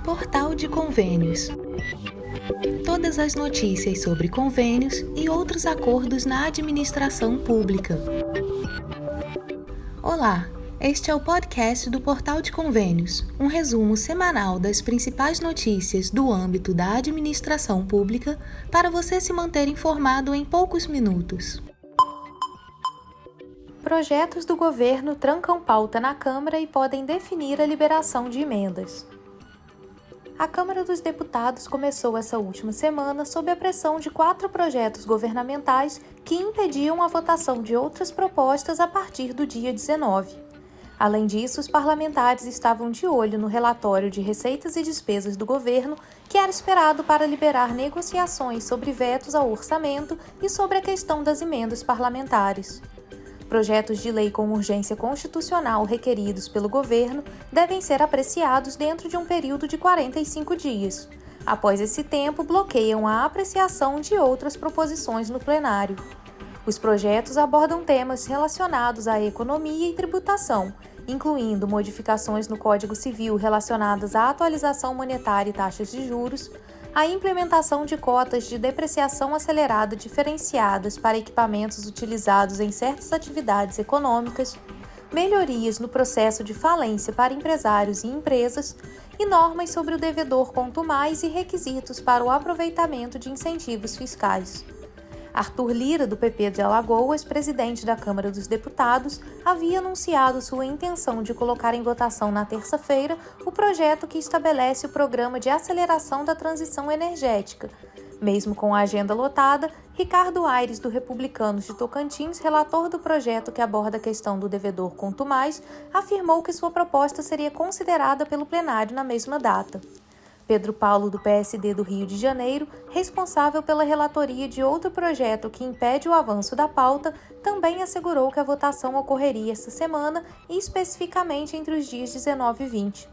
Portal de Convênios. Todas as notícias sobre convênios e outros acordos na administração pública. Olá, este é o podcast do Portal de Convênios, um resumo semanal das principais notícias do âmbito da administração pública para você se manter informado em poucos minutos. Projetos do governo trancam pauta na Câmara e podem definir a liberação de emendas. A Câmara dos Deputados começou essa última semana sob a pressão de 4 projetos governamentais que impediam a votação de outras propostas a partir do dia 19. Além disso, os parlamentares estavam de olho no relatório de receitas e despesas do governo, que era esperado para liberar negociações sobre vetos ao orçamento e sobre a questão das emendas parlamentares. Projetos de lei com urgência constitucional requeridos pelo governo devem ser apreciados dentro de um período de 45 dias. Após esse tempo, bloqueiam a apreciação de outras proposições no plenário. Os projetos abordam temas relacionados à economia e tributação, incluindo modificações no Código Civil relacionadas à atualização monetária e taxas de juros, a implementação de cotas de depreciação acelerada diferenciadas para equipamentos utilizados em certas atividades econômicas, melhorias no processo de falência para empresários e empresas e normas sobre o devedor contumaz e requisitos para o aproveitamento de incentivos fiscais. Arthur Lira, do PP de Alagoas, presidente da Câmara dos Deputados, havia anunciado sua intenção de colocar em votação na terça-feira o projeto que estabelece o Programa de Aceleração da Transição Energética. Mesmo com a agenda lotada, Ricardo Aires, do Republicanos de Tocantins, relator do projeto que aborda a questão do devedor contumaz, afirmou que sua proposta seria considerada pelo plenário na mesma data. Pedro Paulo, do PSD do Rio de Janeiro, responsável pela relatoria de outro projeto que impede o avanço da pauta, também assegurou que a votação ocorreria esta semana e especificamente entre os dias 19 e 20.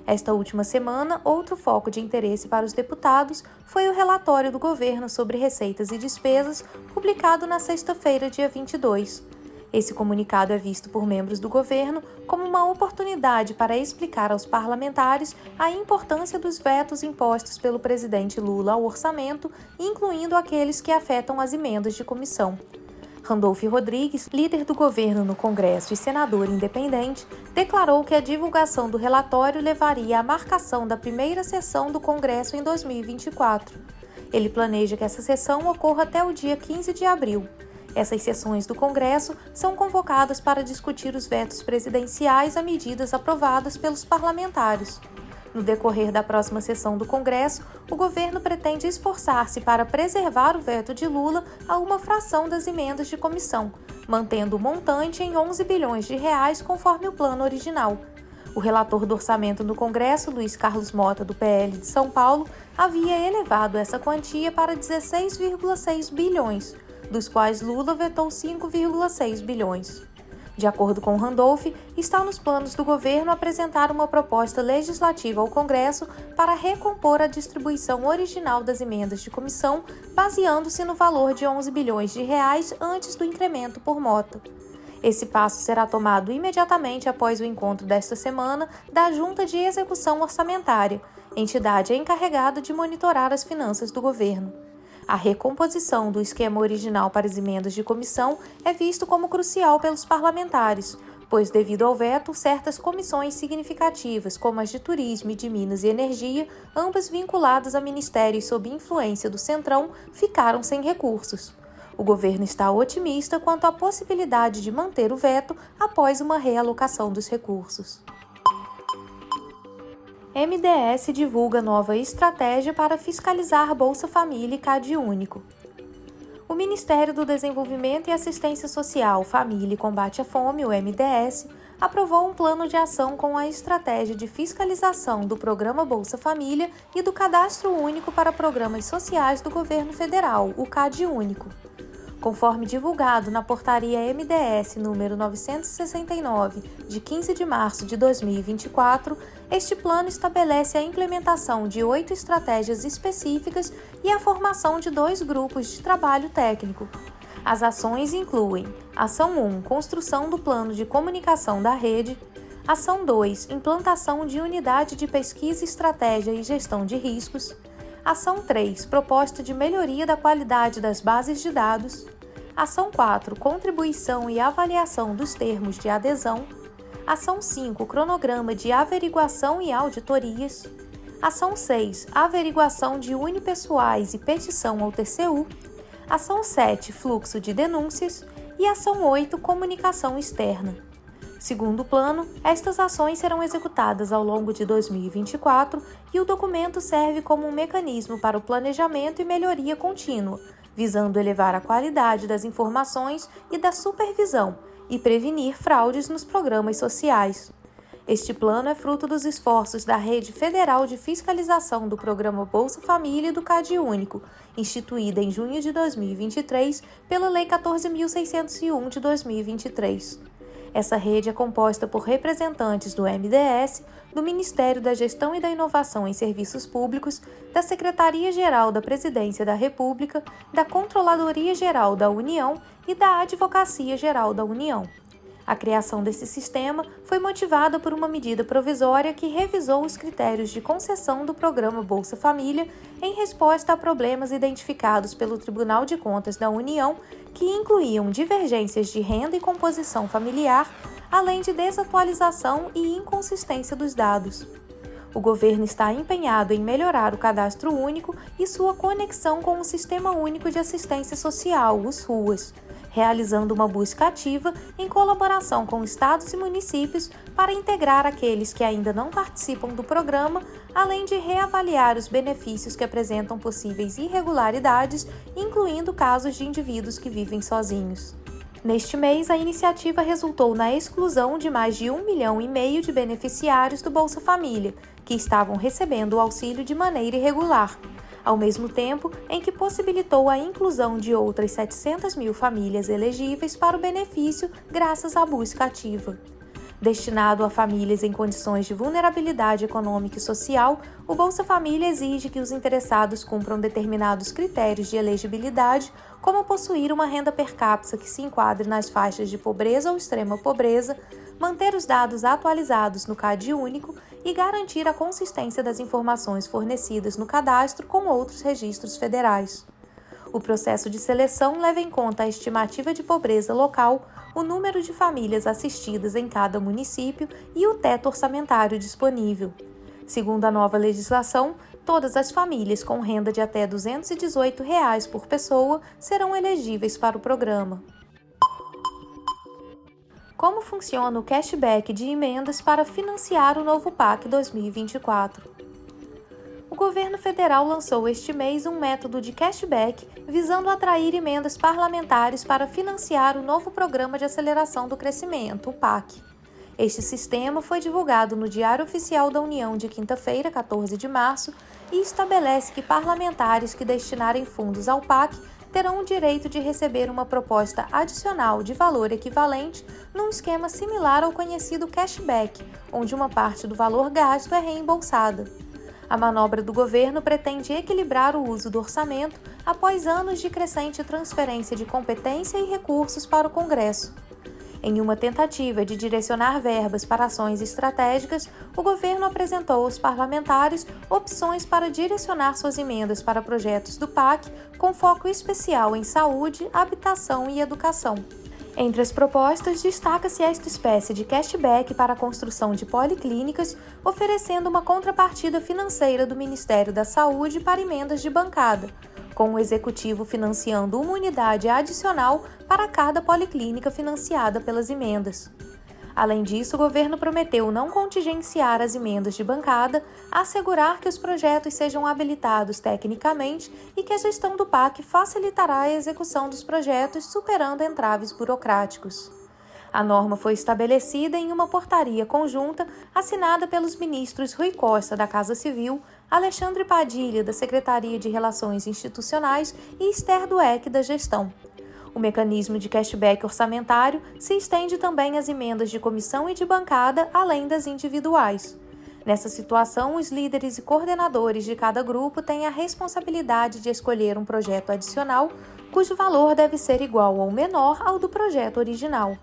Esta última semana, outro foco de interesse para os deputados foi o relatório do governo sobre receitas e despesas, publicado na sexta-feira, dia 22. Esse comunicado é visto por membros do governo como uma oportunidade para explicar aos parlamentares a importância dos vetos impostos pelo presidente Lula ao orçamento, incluindo aqueles que afetam as emendas de comissão. Randolph Rodrigues, líder do governo no Congresso e senador independente, declarou que a divulgação do relatório levaria à marcação da primeira sessão do Congresso em 2024. Ele planeja que essa sessão ocorra até o dia 15 de abril. Essas sessões do Congresso são convocadas para discutir os vetos presidenciais a medidas aprovadas pelos parlamentares. No decorrer da próxima sessão do Congresso, o governo pretende esforçar-se para preservar o veto de Lula a uma fração das emendas de comissão, mantendo o montante em 11 bilhões de reais conforme o plano original. O relator do orçamento no Congresso, Luiz Carlos Mota, do PL de São Paulo, havia elevado essa quantia para 16,6 bilhões, dos quais Lula vetou 5,6 bilhões. De acordo com Randolph, está nos planos do governo apresentar uma proposta legislativa ao Congresso para recompor a distribuição original das emendas de comissão, baseando-se no valor de 11 bilhões de reais antes do incremento por Mota. Esse passo será tomado imediatamente após o encontro desta semana da Junta de Execução Orçamentária, entidade encarregada de monitorar as finanças do governo. A recomposição do esquema original para as emendas de comissão é visto como crucial pelos parlamentares, pois, devido ao veto, certas comissões significativas, como as de Turismo e de Minas e Energia, ambas vinculadas a ministérios sob influência do Centrão, ficaram sem recursos. O governo está otimista quanto à possibilidade de manter o veto após uma realocação dos recursos. MDS divulga nova estratégia para fiscalizar Bolsa Família e CadÚnico. O Ministério do Desenvolvimento e Assistência Social, Família e Combate à Fome, o MDS, aprovou um plano de ação com a estratégia de fiscalização do Programa Bolsa Família e do Cadastro Único para Programas Sociais do Governo Federal, o CadÚnico. Conforme divulgado na portaria MDS número 969, de 15 de março de 2024, este plano estabelece a implementação de 8 estratégias específicas e a formação de 2 grupos de trabalho técnico. As ações incluem: Ação 1, construção do plano de comunicação da rede; Ação 2. Implantação de unidade de pesquisa, estratégia e gestão de riscos. Ação 3. Proposta de melhoria da qualidade das bases de dados. Ação 4. Contribuição e avaliação dos termos de adesão. Ação 5. Cronograma de averiguação e auditorias. Ação 6. Averiguação de unipessoais e petição ao TCU. Ação 7. Fluxo de denúncias. E Ação 8. Comunicação externa. Segundo o plano, estas ações serão executadas ao longo de 2024 e o documento serve como um mecanismo para o planejamento e melhoria contínua, visando elevar a qualidade das informações e da supervisão e prevenir fraudes nos programas sociais. Este plano é fruto dos esforços da Rede Federal de Fiscalização do Programa Bolsa Família e do CadÚnico, instituída em junho de 2023 pela Lei 14.601 de 2023. Essa rede é composta por representantes do MDS, do Ministério da Gestão e da Inovação em Serviços Públicos, da Secretaria-Geral da Presidência da República, da Controladoria-Geral da União e da Advocacia-Geral da União. A criação desse sistema foi motivada por uma medida provisória que revisou os critérios de concessão do programa Bolsa Família em resposta a problemas identificados pelo Tribunal de Contas da União, que incluíam divergências de renda e composição familiar, além de desatualização e inconsistência dos dados. O governo está empenhado em melhorar o Cadastro Único e sua conexão com o Sistema Único de Assistência Social, o SUAS, realizando uma busca ativa em colaboração com estados e municípios para integrar aqueles que ainda não participam do programa, além de reavaliar os benefícios que apresentam possíveis irregularidades, incluindo casos de indivíduos que vivem sozinhos. Neste mês, a iniciativa resultou na exclusão de mais de 1,5 milhão de beneficiários do Bolsa Família, que estavam recebendo o auxílio de maneira irregular, ao mesmo tempo em que possibilitou a inclusão de outras 700 mil famílias elegíveis para o benefício graças à busca ativa. Destinado a famílias em condições de vulnerabilidade econômica e social, o Bolsa Família exige que os interessados cumpram determinados critérios de elegibilidade, como possuir uma renda per capita que se enquadre nas faixas de pobreza ou extrema pobreza, manter os dados atualizados no CadÚnico e garantir a consistência das informações fornecidas no cadastro com outros registros federais. O processo de seleção leva em conta a estimativa de pobreza local, o número de famílias assistidas em cada município e o teto orçamentário disponível. Segundo a nova legislação, todas as famílias com renda de até R$ 218 por pessoa serão elegíveis para o programa. Como funciona o cashback de emendas para financiar o novo PAC 2024? O governo federal lançou este mês um método de cashback visando atrair emendas parlamentares para financiar o novo Programa de Aceleração do Crescimento, o PAC. Este sistema foi divulgado no Diário Oficial da União de quinta-feira, 14 de março, e estabelece que parlamentares que destinarem fundos ao PAC terão o direito de receber uma proposta adicional de valor equivalente num esquema similar ao conhecido cashback, onde uma parte do valor gasto é reembolsada. A manobra do governo pretende equilibrar o uso do orçamento após anos de crescente transferência de competência e recursos para o Congresso. Em uma tentativa de direcionar verbas para ações estratégicas, o governo apresentou aos parlamentares opções para direcionar suas emendas para projetos do PAC com foco especial em saúde, habitação e educação. Entre as propostas, destaca-se esta espécie de cashback para a construção de policlínicas, oferecendo uma contrapartida financeira do Ministério da Saúde para emendas de bancada, com o Executivo financiando uma unidade adicional para cada policlínica financiada pelas emendas. Além disso, o governo prometeu não contingenciar as emendas de bancada, assegurar que os projetos sejam habilitados tecnicamente e que a gestão do PAC facilitará a execução dos projetos, superando entraves burocráticos. A norma foi estabelecida em uma portaria conjunta assinada pelos ministros Rui Costa, da Casa Civil, Alexandre Padilha, da Secretaria de Relações Institucionais e Esther Dweck, da Gestão. O mecanismo de cashback orçamentário se estende também às emendas de comissão e de bancada, além das individuais. Nessa situação, os líderes e coordenadores de cada grupo têm a responsabilidade de escolher um projeto adicional, cujo valor deve ser igual ou menor ao do projeto original.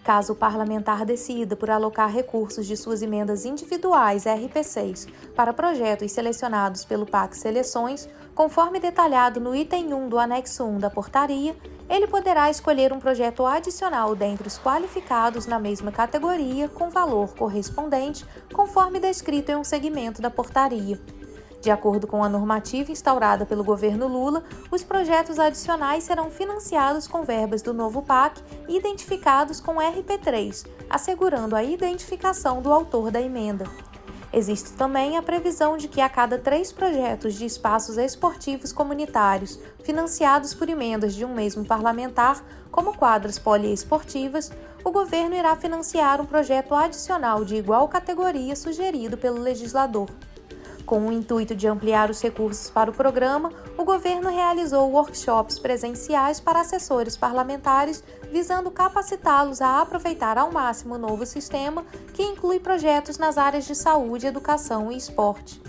Caso o parlamentar decida por alocar recursos de suas emendas individuais RP6 para projetos selecionados pelo PAC Seleções, conforme detalhado no item 1 do anexo 1 da portaria, ele poderá escolher um projeto adicional dentre os qualificados na mesma categoria com valor correspondente, conforme descrito em um segmento da portaria. De acordo com a normativa instaurada pelo governo Lula, os projetos adicionais serão financiados com verbas do novo PAC e identificados com RP3, assegurando a identificação do autor da emenda. Existe também a previsão de que a cada 3 projetos de espaços esportivos comunitários financiados por emendas de um mesmo parlamentar, como quadras poliesportivas, o governo irá financiar um projeto adicional de igual categoria sugerido pelo legislador. Com o intuito de ampliar os recursos para o programa, o governo realizou workshops presenciais para assessores parlamentares, visando capacitá-los a aproveitar ao máximo o novo sistema, que inclui projetos nas áreas de saúde, educação e esporte.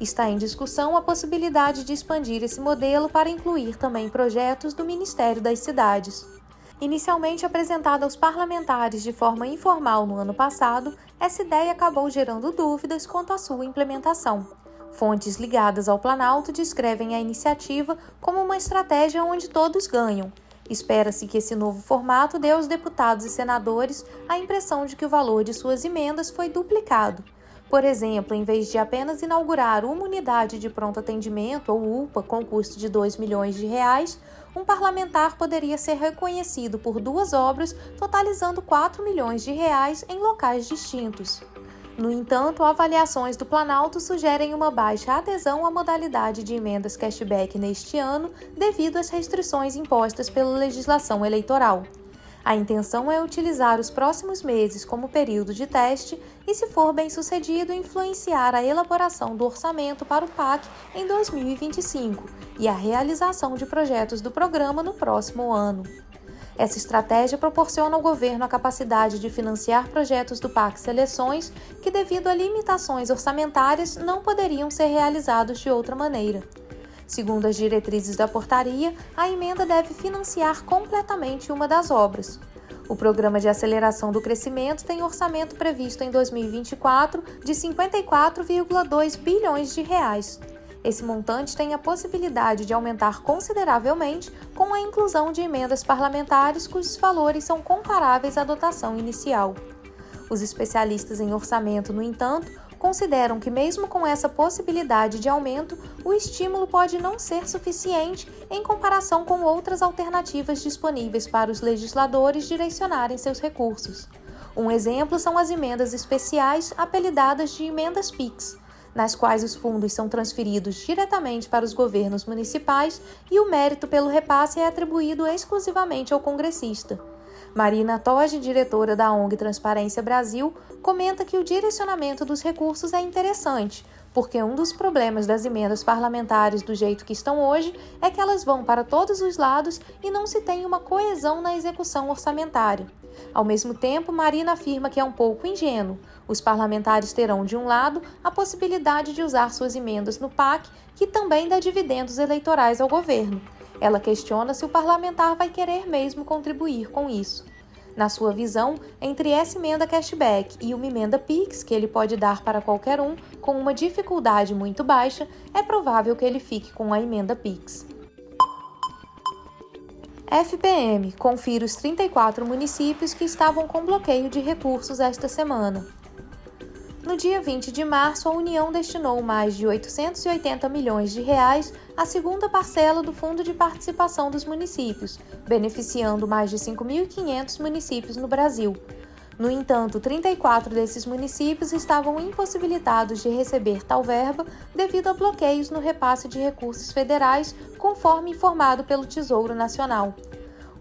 Está em discussão a possibilidade de expandir esse modelo para incluir também projetos do Ministério das Cidades. Inicialmente apresentada aos parlamentares de forma informal no ano passado, essa ideia acabou gerando dúvidas quanto à sua implementação. Fontes ligadas ao Planalto descrevem a iniciativa como uma estratégia onde todos ganham. Espera-se que esse novo formato dê aos deputados e senadores a impressão de que o valor de suas emendas foi duplicado. Por exemplo, em vez de apenas inaugurar uma unidade de pronto atendimento ou UPA com custo de R$ 2 milhões, um parlamentar poderia ser reconhecido por 2 obras, totalizando R$ 4 milhões em locais distintos. No entanto, avaliações do Planalto sugerem uma baixa adesão à modalidade de emendas cashback neste ano, devido às restrições impostas pela legislação eleitoral. A intenção é utilizar os próximos meses como período de teste e, se for bem sucedido, influenciar a elaboração do orçamento para o PAC em 2025 e a realização de projetos do programa no próximo ano. Essa estratégia proporciona ao governo a capacidade de financiar projetos do PAC Seleções que, devido a limitações orçamentárias, não poderiam ser realizados de outra maneira. Segundo as diretrizes da portaria, a emenda deve financiar completamente uma das obras. O Programa de Aceleração do Crescimento tem orçamento previsto em 2024 de R$ 54,2 bilhões. Esse montante tem a possibilidade de aumentar consideravelmente com a inclusão de emendas parlamentares cujos valores são comparáveis à dotação inicial. Os especialistas em orçamento, no entanto, consideram que, mesmo com essa possibilidade de aumento, o estímulo pode não ser suficiente em comparação com outras alternativas disponíveis para os legisladores direcionarem seus recursos. Um exemplo são as emendas especiais, apelidadas de emendas PIX, nas quais os fundos são transferidos diretamente para os governos municipais e o mérito pelo repasse é atribuído exclusivamente ao congressista. Marina Toge, diretora da ONG Transparência Brasil, comenta que o direcionamento dos recursos é interessante, porque um dos problemas das emendas parlamentares do jeito que estão hoje é que elas vão para todos os lados e não se tem uma coesão na execução orçamentária. Ao mesmo tempo, Marina afirma que é um pouco ingênuo. Os parlamentares terão, de um lado, a possibilidade de usar suas emendas no PAC, que também dá dividendos eleitorais ao governo. Ela questiona se o parlamentar vai querer mesmo contribuir com isso. Na sua visão, entre essa emenda cashback e uma emenda PIX, que ele pode dar para qualquer um com uma dificuldade muito baixa, é provável que ele fique com a emenda PIX. FPM, confira os 34 municípios que estavam com bloqueio de recursos esta semana. No dia 20 de março, a União destinou mais de R$ 880 milhões à segunda parcela do Fundo de Participação dos Municípios, beneficiando mais de 5.500 municípios no Brasil. No entanto, 34 desses municípios estavam impossibilitados de receber tal verba devido a bloqueios no repasse de recursos federais, conforme informado pelo Tesouro Nacional.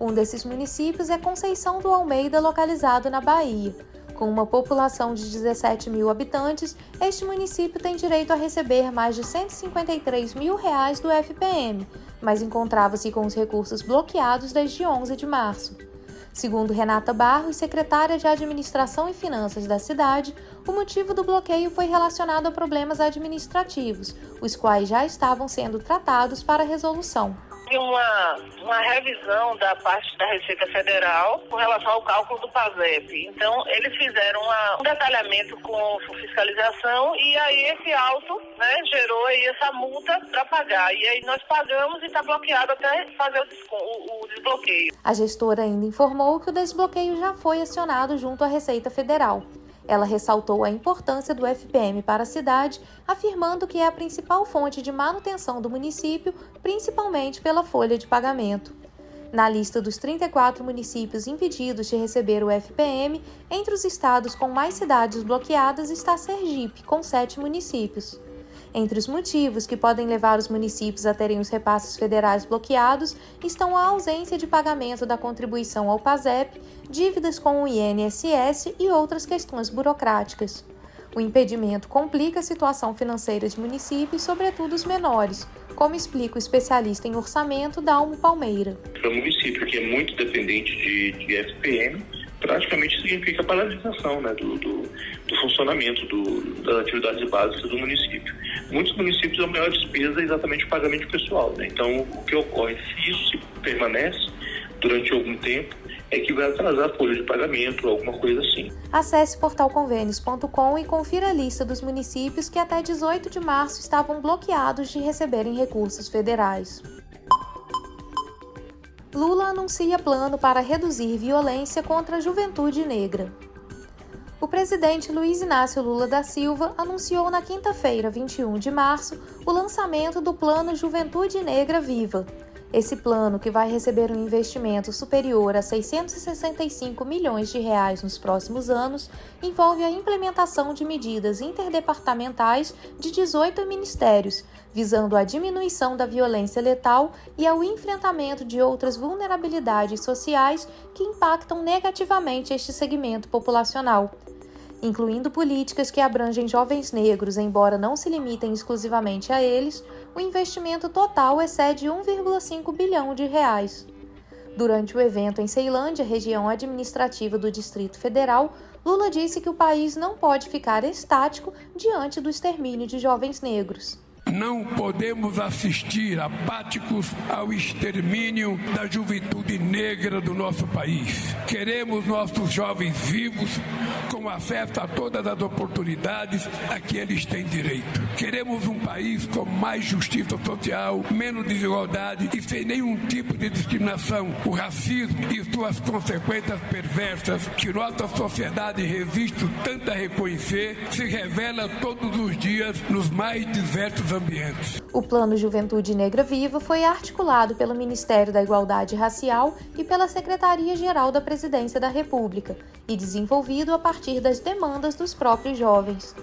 Um desses municípios é Conceição do Almeida, localizado na Bahia. Com uma população de 17 mil habitantes, este município tem direito a receber mais de R$ 153 mil do FPM, mas encontrava-se com os recursos bloqueados desde 11 de março. Segundo Renata Barros, secretária de Administração e Finanças da cidade, o motivo do bloqueio foi relacionado a problemas administrativos, os quais já estavam sendo tratados para resolução. Uma revisão da parte da Receita Federal com relação ao cálculo do PASEP. Então, eles fizeram um detalhamento com fiscalização e aí esse auto, gerou aí essa multa para pagar. E aí nós pagamos e está bloqueado até fazer o desbloqueio. A gestora ainda informou que o desbloqueio já foi acionado junto à Receita Federal. Ela ressaltou a importância do FPM para a cidade, afirmando que é a principal fonte de manutenção do município, principalmente pela folha de pagamento. Na lista dos 34 municípios impedidos de receber o FPM, entre os estados com mais cidades bloqueadas está Sergipe, com 7 municípios. Entre os motivos que podem levar os municípios a terem os repasses federais bloqueados estão a ausência de pagamento da contribuição ao PASEP, dívidas com o INSS e outras questões burocráticas. O impedimento complica a situação financeira de municípios, sobretudo os menores, como explica o especialista em orçamento Dalmo Palmeira. Para um município que é muito dependente de FPM, praticamente significa paralisação do funcionamento das atividades básicas do município. Muitos municípios, a maior despesa é exatamente o pagamento pessoal. Então, o que ocorre, se isso se permanece durante algum tempo, é que vai atrasar a folha de pagamento, alguma coisa assim. Acesse portalconvênios.com e confira a lista dos municípios que até 18 de março estavam bloqueados de receberem recursos federais. Lula anuncia plano para reduzir violência contra a juventude negra. O presidente Luiz Inácio Lula da Silva anunciou na quinta-feira, 21 de março, o lançamento do Plano Juventude Negra Viva. Esse plano, que vai receber um investimento superior a 665 milhões de reais nos próximos anos, envolve a implementação de medidas interdepartamentais de 18 ministérios, visando a diminuição da violência letal e ao enfrentamento de outras vulnerabilidades sociais que impactam negativamente este segmento populacional, incluindo políticas que abrangem jovens negros, embora não se limitem exclusivamente a eles. O investimento total excede 1,5 bilhão de reais. Durante o evento em Ceilândia, região administrativa do Distrito Federal, Lula disse que o país não pode ficar estático diante do extermínio de jovens negros. Não podemos assistir apáticos ao extermínio da juventude negra do nosso país. Queremos nossos jovens vivos, com acesso a todas as oportunidades a que eles têm direito. Queremos um país com mais justiça social, menos desigualdade e sem nenhum tipo de discriminação. O racismo e suas consequências perversas que nossa sociedade resiste tanto a reconhecer se revela todos os dias nos mais diversos ambientes. O Plano Juventude Negra Viva foi articulado pelo Ministério da Igualdade Racial e pela Secretaria-Geral da Presidência da República e desenvolvido a partir das demandas dos próprios jovens.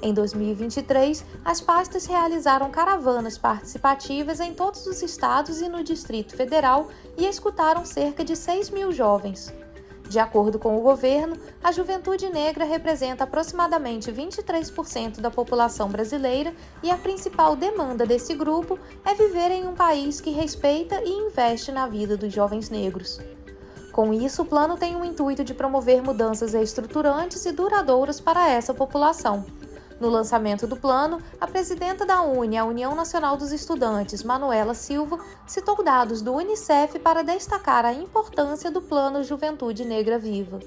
Em 2023, as pastas realizaram caravanas participativas em todos os estados e no Distrito Federal e escutaram cerca de 6 mil jovens. De acordo com o governo, a juventude negra representa aproximadamente 23% da população brasileira e a principal demanda desse grupo é viver em um país que respeita e investe na vida dos jovens negros. Com isso, o plano tem o intuito de promover mudanças estruturantes e duradouras para essa população. No lançamento do plano, a presidenta da UNE, a União Nacional dos Estudantes, Manuela Silva, citou dados do Unicef para destacar a importância do Plano Juventude Negra Viva.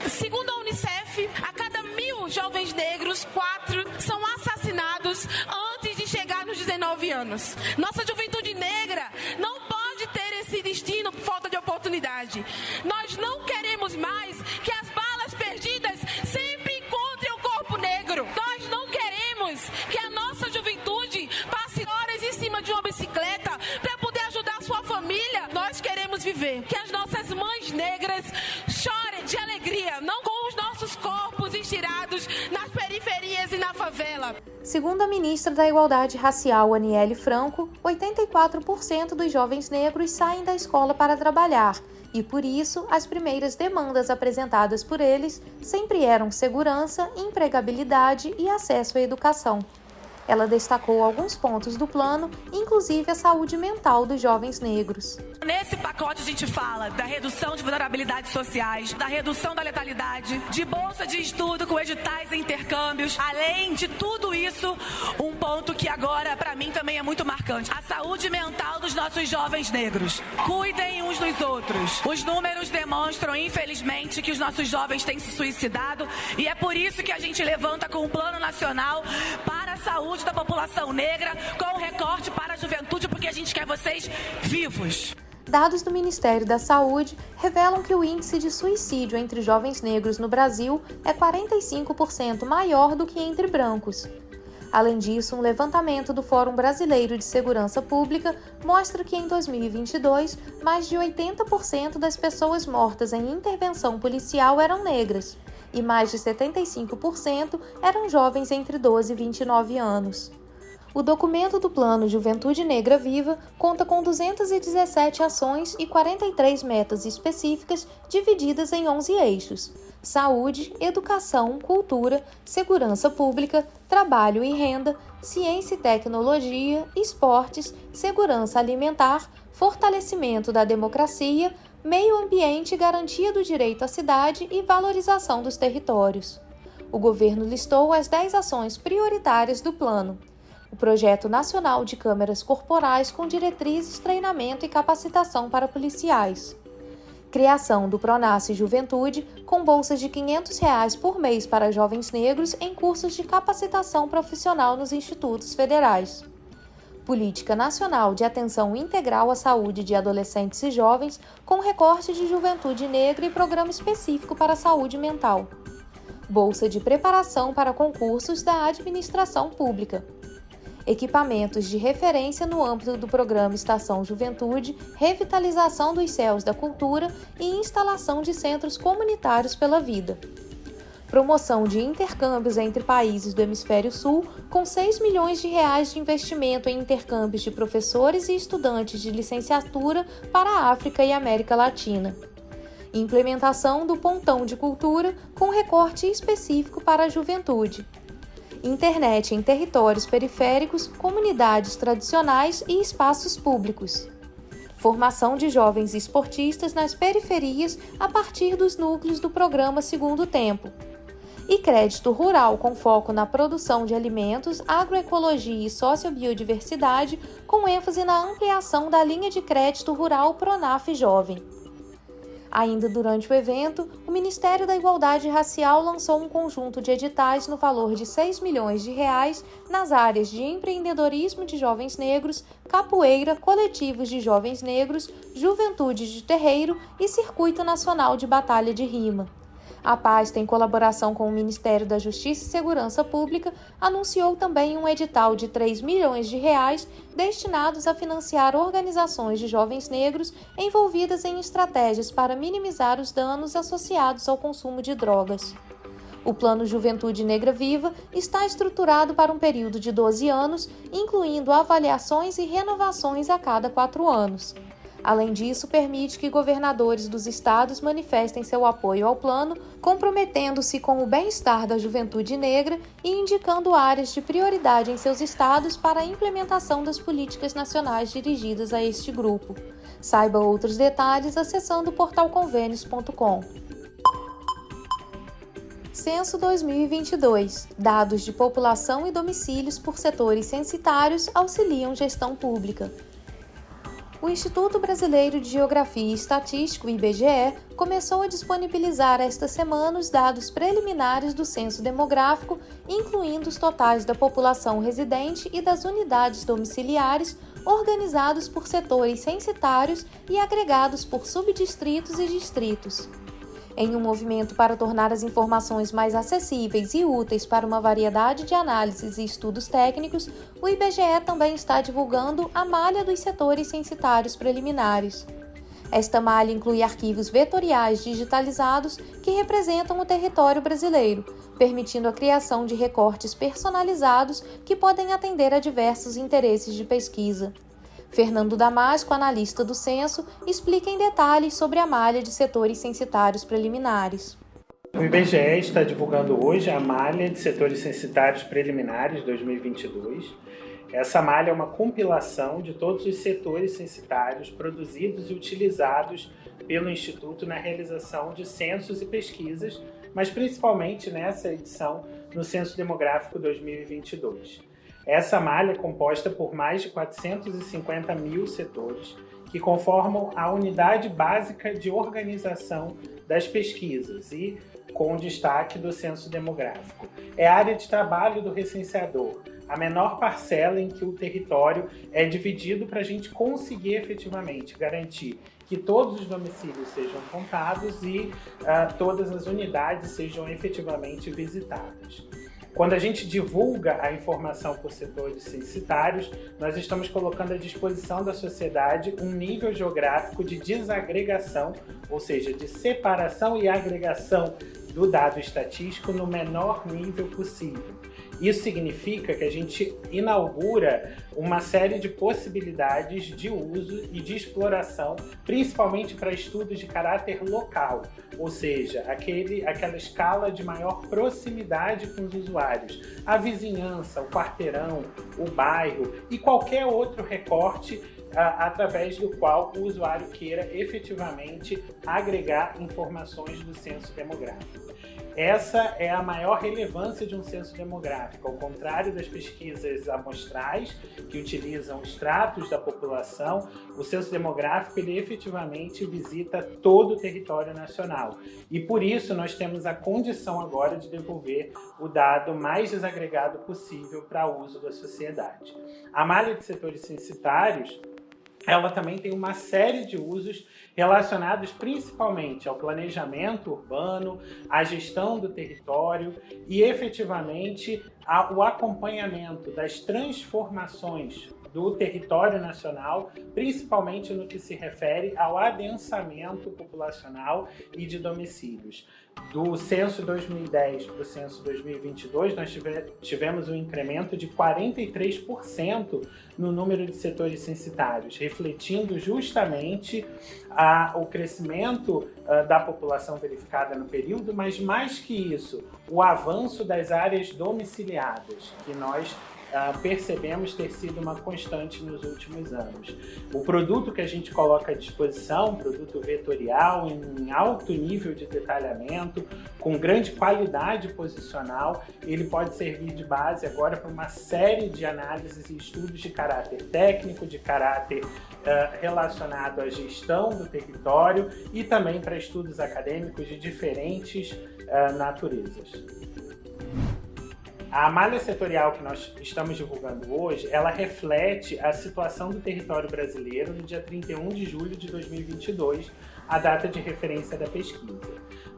Segundo a Unicef, a cada 1.000 jovens negros, 4 são assassinados antes de chegar nos 19 anos. Nossa juventude negra não pode ter esse destino por falta de oportunidade. Nós não queremos mais que as balas perdidas sempre encontrem o corpo negro. Nós não queremos que a nossa juventude passe horas em cima de uma bicicleta para poder ajudar a sua família. Nós queremos viver que as nossas mães negras chorem de alegria, não com os nossos corpos estirados nas periferias e na favela. Segundo a ministra da Igualdade Racial, Aniele Franco, 84% dos jovens negros saem da escola para trabalhar e, por isso, as primeiras demandas apresentadas por eles sempre eram segurança, empregabilidade e acesso à educação. Ela destacou alguns pontos do plano, inclusive a saúde mental dos jovens negros. Nesse pacote a gente fala da redução de vulnerabilidades sociais, da redução da letalidade, de bolsa de estudo com editais e intercâmbios. Além de tudo isso, um ponto que agora para mim também é muito marcante: a saúde mental dos nossos jovens negros. Cuidem uns dos outros. Os números demonstram, infelizmente, que os nossos jovens têm se suicidado, e é por isso que a gente levanta com um plano nacional para a saúde da população negra, com recorte para a juventude, porque a gente quer vocês vivos. Dados do Ministério da Saúde revelam que o índice de suicídio entre jovens negros no Brasil é 45% maior do que entre brancos. Além disso, um levantamento do Fórum Brasileiro de Segurança Pública mostra que em 2022, mais de 80% das pessoas mortas em intervenção policial eram negras e mais de 75% eram jovens entre 12 e 29 anos. O documento do Plano Juventude Negra Viva conta com 217 ações e 43 metas específicas divididas em 11 eixos: saúde, educação, cultura, segurança pública, trabalho e renda, ciência e tecnologia, esportes, segurança alimentar, fortalecimento da democracia, meio ambiente, garantia do direito à cidade e valorização dos territórios. O governo listou as 10 ações prioritárias do plano: o Projeto Nacional de Câmeras Corporais com diretrizes, treinamento e capacitação para policiais. Criação do Pronasce Juventude, com bolsas de R$ 500 por mês para jovens negros em cursos de capacitação profissional nos institutos federais. Política Nacional de Atenção Integral à Saúde de Adolescentes e Jovens, com recorte de juventude negra e programa específico para a saúde mental. Bolsa de Preparação para Concursos da Administração Pública. Equipamentos de referência no âmbito do Programa Estação Juventude, revitalização dos céus da cultura e instalação de centros comunitários pela vida. Promoção de intercâmbios entre países do Hemisfério Sul, com R$ 6 milhões de investimento em intercâmbios de professores e estudantes de licenciatura para a África e América Latina. Implementação do Pontão de Cultura, com recorte específico para a juventude. Internet em territórios periféricos, comunidades tradicionais e espaços públicos. Formação de jovens esportistas nas periferias a partir dos núcleos do programa Segundo Tempo. E crédito rural com foco na produção de alimentos, agroecologia e sociobiodiversidade, com ênfase na ampliação da linha de crédito rural Pronaf Jovem. Ainda durante o evento, o Ministério da Igualdade Racial lançou um conjunto de editais no valor de R$ 6 milhões nas áreas de empreendedorismo de jovens negros, capoeira, coletivos de jovens negros, juventude de terreiro e Circuito Nacional de Batalha de Rima. A pasta, em colaboração com o Ministério da Justiça e Segurança Pública, anunciou também um edital de R$ 3 milhões destinados a financiar organizações de jovens negros envolvidas em estratégias para minimizar os danos associados ao consumo de drogas. O Plano Juventude Negra Viva está estruturado para um período de 12 anos, incluindo avaliações e renovações a cada 4 anos. Além disso, permite que governadores dos estados manifestem seu apoio ao plano, comprometendo-se com o bem-estar da juventude negra e indicando áreas de prioridade em seus estados para a implementação das políticas nacionais dirigidas a este grupo. Saiba outros detalhes acessando portalconvênios.com. Censo 2022. Dados de população e domicílios por setores censitários auxiliam gestão pública. O Instituto Brasileiro de Geografia e Estatística, IBGE, começou a disponibilizar esta semana os dados preliminares do censo demográfico, incluindo os totais da população residente e das unidades domiciliares, organizados por setores censitários e agregados por subdistritos e distritos. Em um movimento para tornar as informações mais acessíveis e úteis para uma variedade de análises e estudos técnicos, o IBGE também está divulgando a malha dos setores censitários preliminares. Esta malha inclui arquivos vetoriais digitalizados que representam o território brasileiro, permitindo a criação de recortes personalizados que podem atender a diversos interesses de pesquisa. Fernando Damasco, analista do censo, explica em detalhes sobre a malha de setores censitários preliminares. O IBGE está divulgando hoje a malha de setores censitários preliminares 2022. Essa malha é uma compilação de todos os setores censitários produzidos e utilizados pelo Instituto na realização de censos e pesquisas, mas principalmente nessa edição no Censo Demográfico 2022. Essa malha é composta por mais de 450 mil setores que conformam a unidade básica de organização das pesquisas e com destaque do censo demográfico. É a área de trabalho do recenseador, a menor parcela em que o território é dividido para a gente conseguir efetivamente garantir que todos os domicílios sejam contados e todas as unidades sejam efetivamente visitadas. Quando a gente divulga a informação por setores censitários, nós estamos colocando à disposição da sociedade um nível geográfico de desagregação, ou seja, de separação e agregação do dado estatístico no menor nível possível. Isso significa que a gente inaugura uma série de possibilidades de uso e de exploração, principalmente para estudos de caráter local, ou seja, aquela escala de maior proximidade com os usuários, a vizinhança, o quarteirão, o bairro e qualquer outro recorte através do qual o usuário queira efetivamente agregar informações do censo demográfico. Essa é a maior relevância de um censo demográfico, ao contrário das pesquisas amostrais, que utilizam extratos da população. O censo demográfico ele efetivamente visita todo o território nacional e por isso nós temos a condição agora de devolver o dado mais desagregado possível para uso da sociedade. A malha de setores censitários ela também tem uma série de usos relacionados principalmente ao planejamento urbano, à gestão do território e, efetivamente, ao acompanhamento das transformações do território nacional, principalmente no que se refere ao adensamento populacional e de domicílios. Do censo 2010 para o censo 2022, nós tivemos um incremento de 43% no número de setores censitários, refletindo justamente o crescimento da população verificada no período, mas mais que isso, o avanço das áreas domiciliadas, que nós percebemos ter sido uma constante nos últimos anos. O produto que a gente coloca à disposição, produto vetorial em alto nível de detalhamento, com grande qualidade posicional, ele pode servir de base agora para uma série de análises e estudos de caráter técnico, de caráter relacionado à gestão do território e também para estudos acadêmicos de diferentes naturezas. A malha setorial que nós estamos divulgando hoje, ela reflete a situação do território brasileiro no dia 31 de julho de 2022, a data de referência da pesquisa.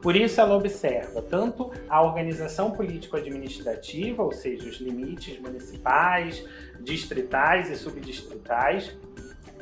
Por isso, ela observa tanto a organização político-administrativa, ou seja, os limites municipais, distritais e subdistritais,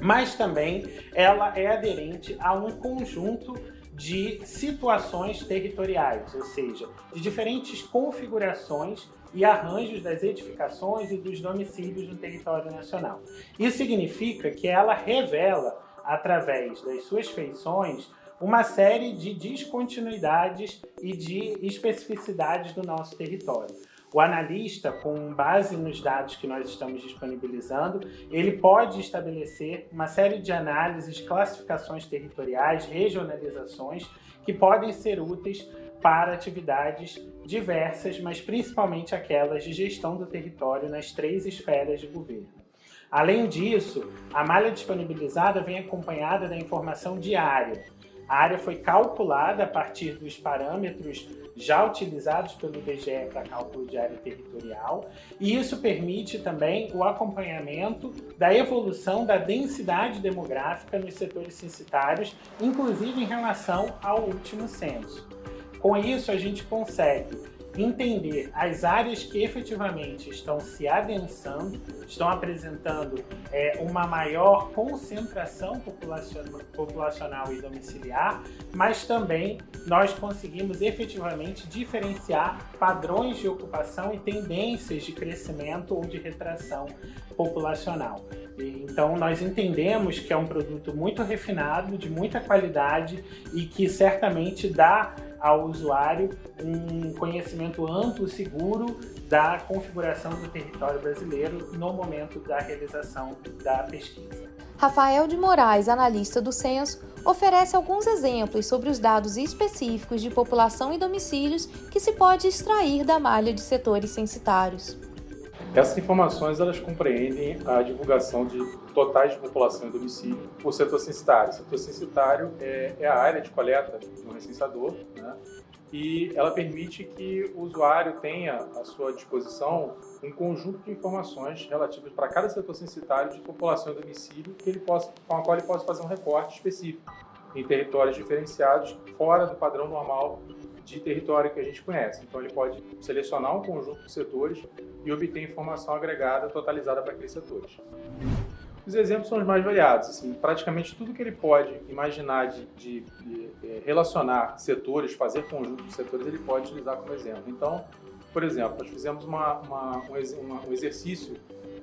mas também ela é aderente a um conjunto de situações territoriais, ou seja, de diferentes configurações e arranjos das edificações e dos domicílios no território nacional. Isso significa que ela revela, através das suas feições, uma série de descontinuidades e de especificidades do nosso território. O analista, com base nos dados que nós estamos disponibilizando, ele pode estabelecer uma série de análises, classificações territoriais, regionalizações, que podem ser úteis para atividades diversas, mas principalmente aquelas de gestão do território nas 3 esferas de governo. Além disso, a malha disponibilizada vem acompanhada da informação diária. A área foi calculada a partir dos parâmetros já utilizados pelo IBGE para cálculo de área territorial, e isso permite também o acompanhamento da evolução da densidade demográfica nos setores censitários, inclusive em relação ao último censo. Com isso, a gente consegue entender as áreas que efetivamente estão se adensando, estão apresentando uma maior concentração populacional e domiciliar, mas também nós conseguimos efetivamente diferenciar padrões de ocupação e tendências de crescimento ou de retração populacional. Então, nós entendemos que é um produto muito refinado, de muita qualidade e que certamente dá ao usuário um conhecimento amplo e seguro da configuração do território brasileiro no momento da realização da pesquisa. Rafael de Moraes, analista do Censo, oferece alguns exemplos sobre os dados específicos de população e domicílios que se pode extrair da malha de setores censitários. Essas informações elas compreendem a divulgação de totais de população e domicílio por setor censitário. O setor censitário é a área de coleta do recenseador, né? E ela permite que o usuário tenha à sua disposição um conjunto de informações relativas para cada setor censitário de população e domicílio com a qual ele possa fazer um recorte específico em territórios diferenciados fora do padrão normal de território que a gente conhece. Então ele pode selecionar um conjunto de setores e obter informação agregada, totalizada para aqueles setores. Os exemplos são os mais variados. Assim, praticamente tudo que ele pode imaginar de relacionar setores, fazer conjunto de setores, ele pode utilizar como exemplo. Então, por exemplo, nós fizemos um exercício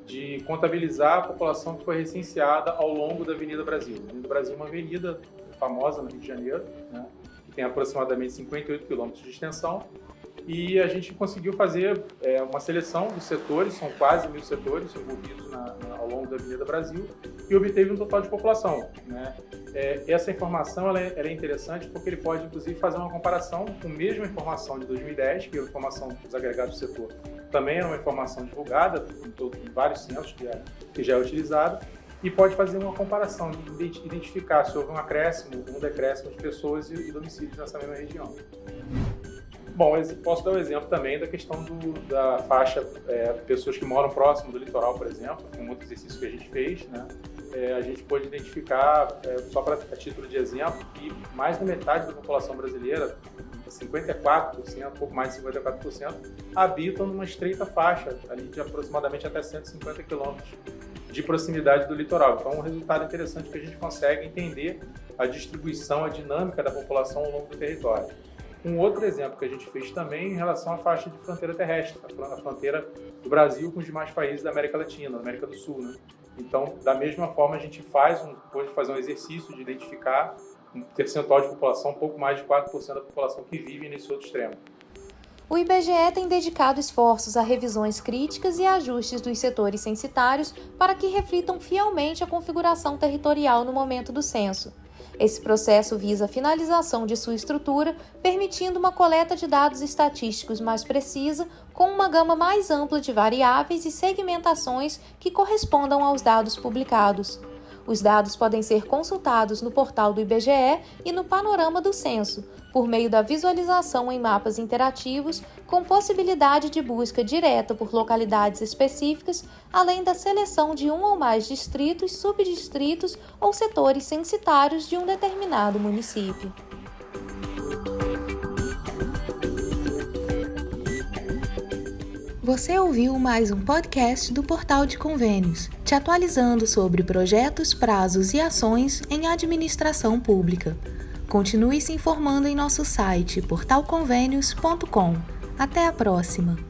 de contabilizar a população que foi recenseada ao longo da Avenida Brasil. A Avenida Brasil é uma avenida famosa no Rio de Janeiro, né, que tem aproximadamente 58 quilômetros de extensão, e a gente conseguiu fazer uma seleção dos setores, são quase 1.000 setores envolvidos ao longo da Avenida Brasil, e obteve um total de população, né? Essa informação ela é interessante porque ele pode, inclusive, fazer uma comparação com a mesma informação de 2010, que é a informação dos agregados do setor. Também é uma informação divulgada em vários censos que já é utilizada, e pode fazer uma comparação, de identificar se houve um acréscimo ou um decréscimo de pessoas e domicílios nessa mesma região. Bom, eu posso dar um exemplo também da questão da faixa pessoas que moram próximo do litoral, por exemplo, com um outro exercício que a gente fez, né? A gente pôde identificar, só a título de exemplo, que mais da metade da população brasileira, 54%, pouco mais de 54%, habitam numa estreita faixa, ali de aproximadamente até 150 quilômetros de proximidade do litoral. Então, um resultado interessante que a gente consegue entender a distribuição, a dinâmica da população ao longo do território. Um outro exemplo que a gente fez também em relação à faixa de fronteira terrestre, a fronteira do Brasil com os demais países da América Latina, da América do Sul, né? Então, da mesma forma, a gente pode fazer um exercício de identificar um percentual de população, um pouco mais de 4% da população que vive nesse outro extremo. O IBGE tem dedicado esforços a revisões críticas e ajustes dos setores censitários para que reflitam fielmente a configuração territorial no momento do censo. Esse processo visa a finalização de sua estrutura, permitindo uma coleta de dados estatísticos mais precisa, com uma gama mais ampla de variáveis e segmentações que correspondam aos dados publicados. Os dados podem ser consultados no portal do IBGE e no panorama do censo, por meio da visualização em mapas interativos, com possibilidade de busca direta por localidades específicas, além da seleção de um ou mais distritos, subdistritos ou setores censitários de um determinado município. Você ouviu mais um podcast do Portal de Convênios, te atualizando sobre projetos, prazos e ações em administração pública. Continue se informando em nosso site portalconvenios.com. Até a próxima!